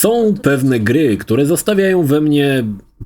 Są pewne gry, które zostawiają we mnie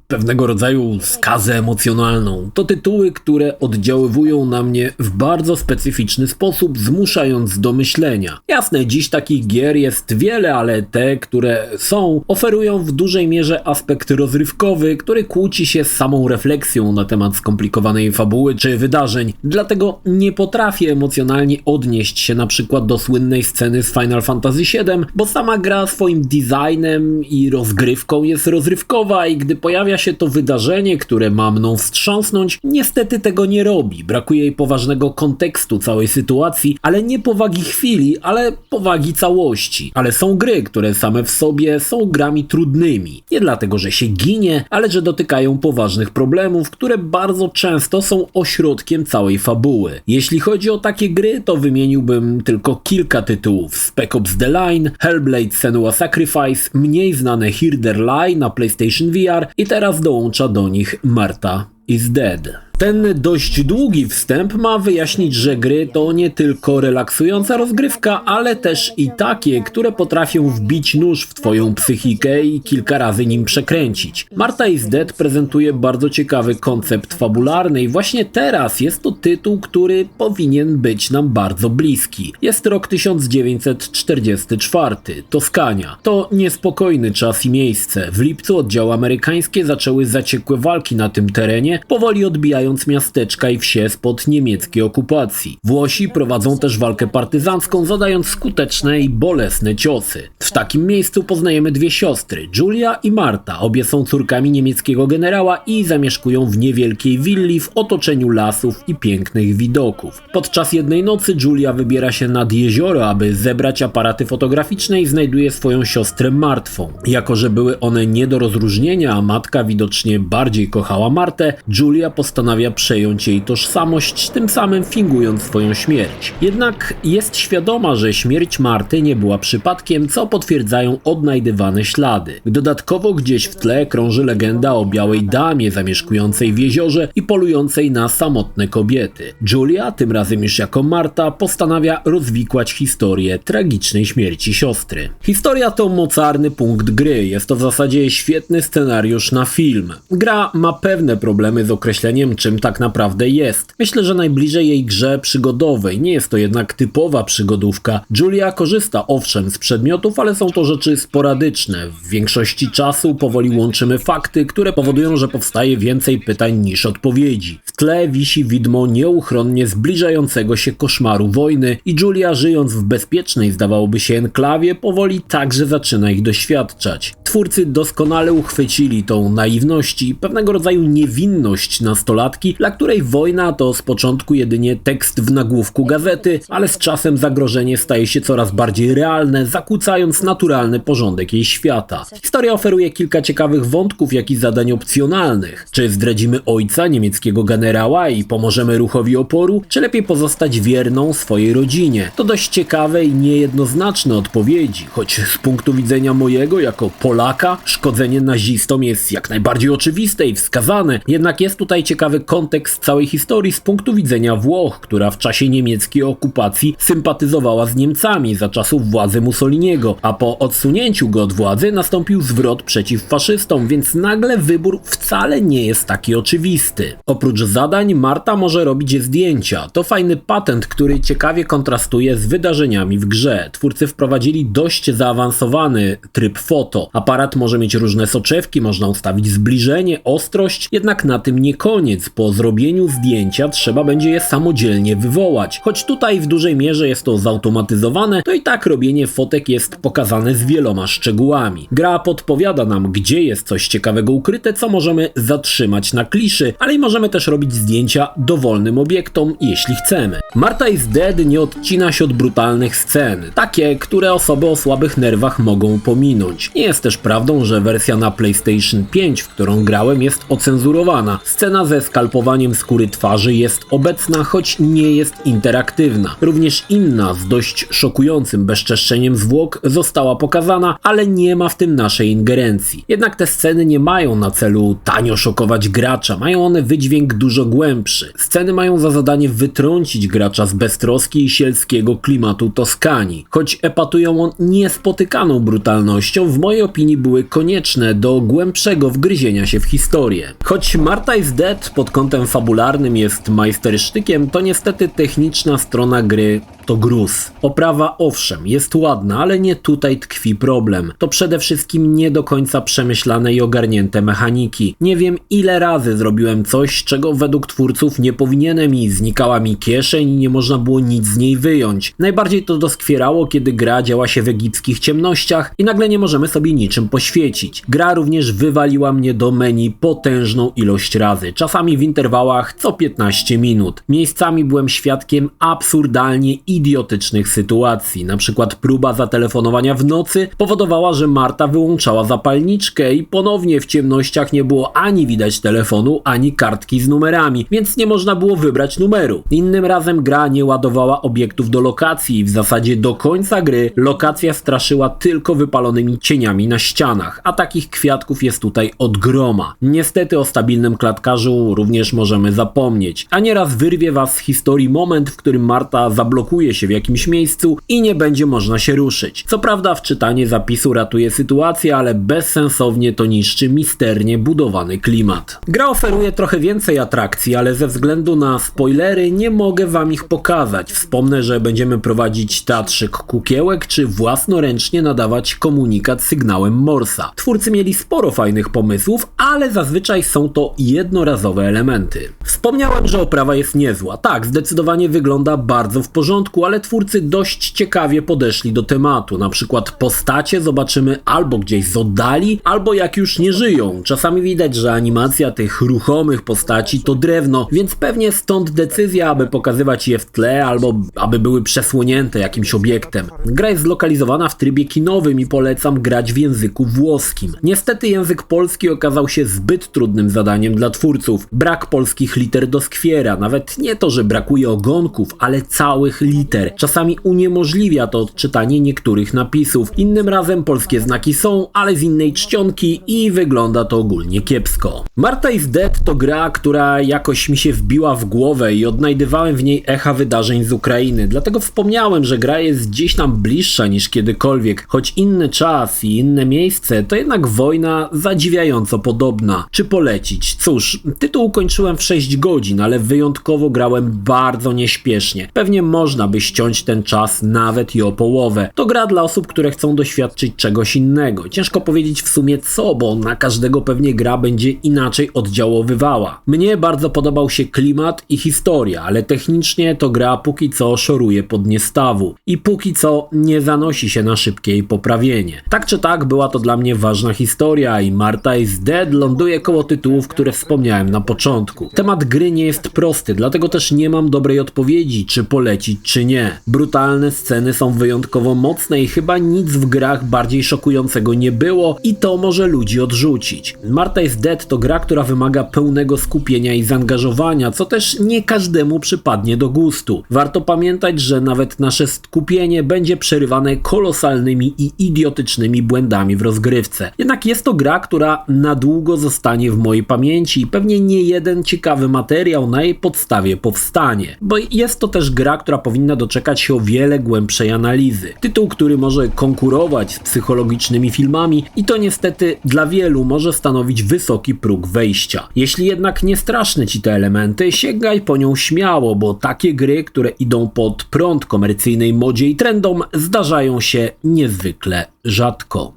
pewnego rodzaju skazę emocjonalną. To tytuły, które oddziaływują na mnie w bardzo specyficzny sposób, zmuszając do myślenia. Jasne, dziś takich gier jest wiele, ale te, które są, oferują w dużej mierze aspekt rozrywkowy, który kłóci się z samą refleksją na temat skomplikowanej fabuły czy wydarzeń. Dlatego nie potrafię emocjonalnie odnieść się na przykład do słynnej sceny z Final Fantasy VII, bo sama gra swoim designem i rozgrywką jest rozrywkowa i gdy pojawia się to wydarzenie, które ma mną wstrząsnąć, niestety tego nie robi. Brakuje jej poważnego kontekstu całej sytuacji, ale nie powagi chwili, ale powagi całości. Ale są gry, które same w sobie są grami trudnymi. Nie dlatego, że się ginie, ale że dotykają poważnych problemów, które bardzo często są ośrodkiem całej fabuły. Jeśli chodzi o takie gry, to wymieniłbym tylko kilka tytułów. Spec Ops The Line, Hellblade: Senua's Sacrifice, mniej znane Here There Lie na PlayStation VR i teraz dołącza do nich Martha is Dead. Ten dość długi wstęp ma wyjaśnić, że gry to nie tylko relaksująca rozgrywka, ale też i takie, które potrafią wbić nóż w twoją psychikę i kilka razy nim przekręcić. Martha is Dead prezentuje bardzo ciekawy koncept fabularny i właśnie teraz jest to tytuł, który powinien być nam bardzo bliski. Jest rok 1944, Toskania. To niespokojny czas i miejsce. W lipcu oddziały amerykańskie zaczęły zaciekłe walki na tym terenie, powoli odbijając miasteczka i wsie spod niemieckiej okupacji. Włosi prowadzą też walkę partyzancką, zadając skuteczne i bolesne ciosy. W takim miejscu poznajemy dwie siostry, Julia i Marta. Obie są córkami niemieckiego generała i zamieszkują w niewielkiej willi w otoczeniu lasów i pięknych widoków. Podczas jednej nocy Julia wybiera się nad jezioro, aby zebrać aparaty fotograficzne i znajduje swoją siostrę martwą. Jako że były one nie do rozróżnienia, a matka widocznie bardziej kochała Martę, Julia postanawia przejąć jej tożsamość, tym samym fingując swoją śmierć. Jednak jest świadoma, że śmierć Marty nie była przypadkiem, co potwierdzają odnajdywane ślady. Dodatkowo gdzieś w tle krąży legenda o białej damie zamieszkującej w jeziorze i polującej na samotne kobiety. Julia, tym razem już jako Marta, postanawia rozwikłać historię tragicznej śmierci siostry. Historia to mocarny punkt gry, jest to w zasadzie świetny scenariusz na film. Gra ma pewne problemy z określeniem, czym tak naprawdę jest. Myślę, że najbliżej jej grze przygodowej. Nie jest to jednak typowa przygodówka. Julia korzysta owszem z przedmiotów, ale są to rzeczy sporadyczne. W większości czasu powoli łączymy fakty, które powodują, że powstaje więcej pytań niż odpowiedzi. W tle wisi widmo nieuchronnie zbliżającego się koszmaru wojny i Julia, żyjąc w bezpiecznej, zdawałoby się, enklawie, powoli także zaczyna ich doświadczać. Twórcy doskonale uchwycili tą naiwność i pewnego rodzaju niewinność nastolatki, dla której wojna to z początku jedynie tekst w nagłówku gazety, ale z czasem zagrożenie staje się coraz bardziej realne, zakłócając naturalny porządek jej świata. Historia oferuje kilka ciekawych wątków, jak i zadań opcjonalnych. Czy zdradzimy ojca niemieckiego generała i pomożemy ruchowi oporu, czy lepiej pozostać wierną swojej rodzinie? To dość ciekawe i niejednoznaczne odpowiedzi, choć z punktu widzenia mojego, jako Polaka, szkodzenie nazistom jest jak najbardziej oczywiste i wskazane, jednak jest tutaj ciekawy kontekst całej historii z punktu widzenia Włoch, która w czasie niemieckiej okupacji sympatyzowała z Niemcami za czasów władzy Mussoliniego, a po odsunięciu go od władzy nastąpił zwrot przeciw faszystom, więc nagle wybór wcale nie jest taki oczywisty. Oprócz zadań Marta może robić zdjęcia. To fajny patent, który ciekawie kontrastuje z wydarzeniami w grze. Twórcy wprowadzili dość zaawansowany tryb foto. Aparat może mieć różne soczewki, można ustawić zbliżenie, ostrość, jednak na tym nie koniec. Po zrobieniu zdjęcia trzeba będzie je samodzielnie wywołać. Choć tutaj w dużej mierze jest to zautomatyzowane, to i tak robienie fotek jest pokazane z wieloma szczegółami. Gra podpowiada nam, gdzie jest coś ciekawego ukryte, co możemy zatrzymać na kliszy, ale i możemy też robić zdjęcia dowolnym obiektom, jeśli chcemy. Martha is Dead nie odcina się od brutalnych scen, takie, które osoby o słabych nerwach mogą pominąć. Nie jest też prawdą, że wersja na PlayStation 5, w którą grałem, jest ocenzurowana. Scena ze skalpowaniem skóry twarzy jest obecna, choć nie jest interaktywna. Również inna z dość szokującym bezczeszczeniem zwłok została pokazana, ale nie ma w tym naszej ingerencji. Jednak te sceny nie mają na celu tanio szokować gracza, mają one wydźwięk dużo głębszy. Sceny mają za zadanie wytrącić gracza z beztroski i sielskiego klimatu Toskanii. Choć epatują on niespotykaną brutalnością, w mojej opinii były konieczne do głębszego wgryzienia się w historię. Choć Marta is Dead pod kątem fabularnym jest majstersztykiem, to niestety techniczna strona gry to gruz. Oprawa owszem, jest ładna, ale nie tutaj tkwi problem. To przede wszystkim nie do końca przemyślane i ogarnięte mechaniki. Nie wiem ile razy zrobiłem coś, czego według twórców nie powinienem i znikała mi kieszeń i nie można było nic z niej wyjąć. Najbardziej to doskwierało, kiedy gra działa się w egipskich ciemnościach i nagle nie możemy sobie niczym poświecić. Gra również wywaliła mnie do menu potężną ilość razy, czasami w interwałach co 15 minut. Miejscami byłem świadkiem absurdalnie idiotycznych sytuacji. Na przykład próba zatelefonowania w nocy powodowała, że Marta wyłączała zapalniczkę i ponownie w ciemnościach nie było ani widać telefonu, ani kartki z numerami, więc nie można było wybrać numeru. Innym razem gra nie ładowała obiektów do lokacji i w zasadzie do końca gry lokacja straszyła tylko wypalonymi cieniami na ścianach, a takich kwiatków jest tutaj od groma. Niestety o stabilnym klatkarzu również możemy zapomnieć, a nieraz wyrwie was z historii moment, w którym Marta zablokuje się w jakimś miejscu i nie będzie można się ruszyć. Co prawda wczytanie zapisu ratuje sytuację, ale bezsensownie to niszczy misternie budowany klimat. Gra oferuje trochę więcej atrakcji, ale ze względu na spoilery nie mogę wam ich pokazać. Wspomnę, że będziemy prowadzić teatrzyk kukiełek, czy własnoręcznie nadawać komunikat sygnałem Morsa. Twórcy mieli sporo fajnych pomysłów, ale zazwyczaj są to jednorazowe elementy. Wspomniałem, że oprawa jest niezła. Tak, zdecydowanie wygląda bardzo w porządku, ale twórcy dość ciekawie podeszli do tematu. Na przykład postacie zobaczymy albo gdzieś z oddali, albo jak już nie żyją. Czasami widać, że animacja tych ruchomych postaci to drewno, więc pewnie stąd decyzja, aby pokazywać je w tle, albo aby były przesłonięte jakimś obiektem. Gra jest zlokalizowana w trybie kinowym i polecam grać w języku włoskim. Niestety język polski okazał się zbyt trudnym zadaniem dla twórców. Brak polskich liter doskwiera, nawet nie to, że brakuje ogonków, ale całych liter. Czasami uniemożliwia to odczytanie niektórych napisów. Innym razem polskie znaki są, ale z innej czcionki i wygląda to ogólnie kiepsko. Marta is Dead to gra, która jakoś mi się wbiła w głowę i odnajdywałem w niej echa wydarzeń z Ukrainy. Dlatego wspomniałem, że gra jest gdzieś tam bliższa niż kiedykolwiek. Choć inny czas i inne miejsce, to jednak wojna zadziwiająco podobna. Czy polecić? Cóż, tytuł ukończyłem w 6 godzin, ale wyjątkowo grałem bardzo nieśpiesznie. Pewnie można by ściąć ten czas nawet i o połowę. To gra dla osób, które chcą doświadczyć czegoś innego. Ciężko powiedzieć w sumie co, bo na każdego pewnie gra będzie inaczej oddziaływywała. Mnie bardzo podobał się klimat i historia, ale technicznie to gra póki co szoruje pod niestawu i póki co nie zanosi się na szybkie jej poprawienie. Tak czy tak była to dla mnie ważna historia i Marta is Dead ląduje koło tytułów, które wspomniałem na początku. Temat gry nie jest prosty, dlatego też nie mam dobrej odpowiedzi, czy polecić, czy nie. Brutalne sceny są wyjątkowo mocne i chyba nic w grach bardziej szokującego nie było i to może ludzi odrzucić. Marta is Dead to gra, która wymaga pełnego skupienia i zaangażowania, co też nie każdemu przypadnie do gustu. Warto pamiętać, że nawet nasze skupienie będzie przerywane kolosalnymi i idiotycznymi błędami w rozgrywce. Jednak jest to gra, która na długo zostanie w mojej pamięci i pewnie nie jeden ciekawy materiał na jej podstawie powstanie. Bo jest to też gra, która powinna doczekać się o wiele głębszej analizy. Tytuł, który może konkurować z psychologicznymi filmami i to niestety dla wielu może stanowić wysoki próg wejścia. Jeśli jednak nie straszne ci te elementy, sięgaj po nią śmiało, bo takie gry, które idą pod prąd komercyjnej modzie i trendom, zdarzają się niezwykle rzadko.